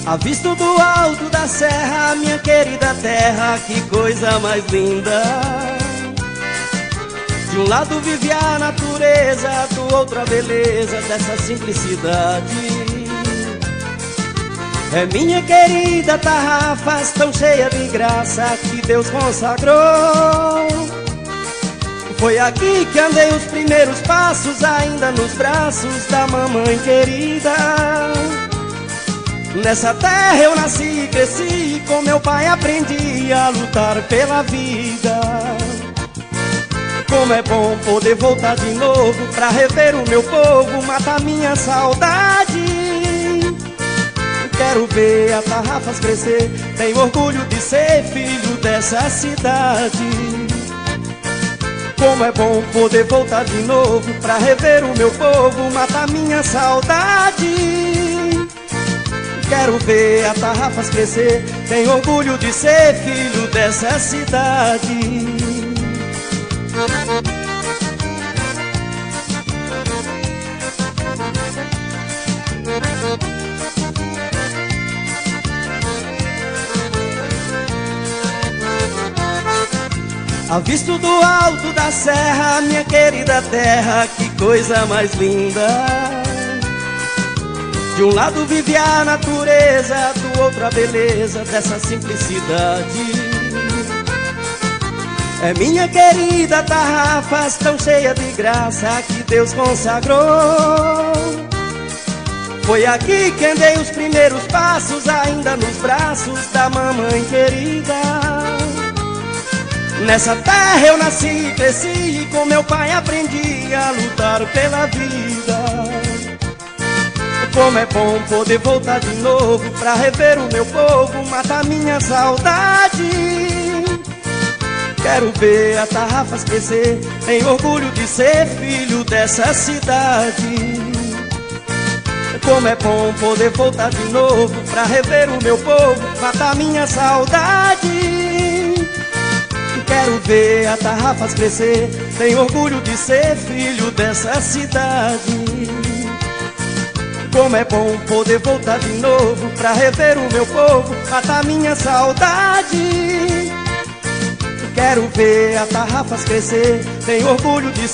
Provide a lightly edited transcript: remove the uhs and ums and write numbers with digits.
Avisto do alto da serra, minha querida terra, que coisa mais linda. De um lado vive a natureza, do outro a beleza dessa simplicidade. É minha querida Tarrafas, tão cheia de graça que Deus consagrou. Foi aqui que andei os primeiros passos, ainda nos braços da mamãe querida. Nessa terra eu nasci e cresci, com meu pai aprendi a lutar pela vida. Como é bom poder voltar de novo pra rever o meu povo, matar minha saudade. Quero ver a Tarrafas crescer, tenho orgulho de ser filho dessa cidade. Como é bom poder voltar de novo pra rever o meu povo, matar minha saudade. Quero ver a Tarrafas crescer, tenho orgulho de ser filho dessa cidade. Avisto do alto da serra, minha querida terra, que coisa mais linda. De um lado vive a natureza, do outro a beleza dessa simplicidade. É minha querida Tarrafas, tão cheia de graça que Deus consagrou. Foi aqui que andei os primeiros passos, ainda nos braços da mamãe querida. Nessa terra eu nasci e cresci, e com meu pai aprendi a lutar pela vida. Como é bom poder voltar de novo pra rever o meu povo, matar minha saudade. Quero ver a Tarrafas crescer, tenho orgulho de ser filho dessa cidade. Como é bom poder voltar de novo pra rever o meu povo, matar minha saudade. Quero ver a Tarrafas crescer, tenho orgulho de ser filho dessa cidade. Como é bom poder voltar de novo pra rever o meu povo, matar minha saudade. Quero ver a Tarrafas crescer, tenho orgulho de ser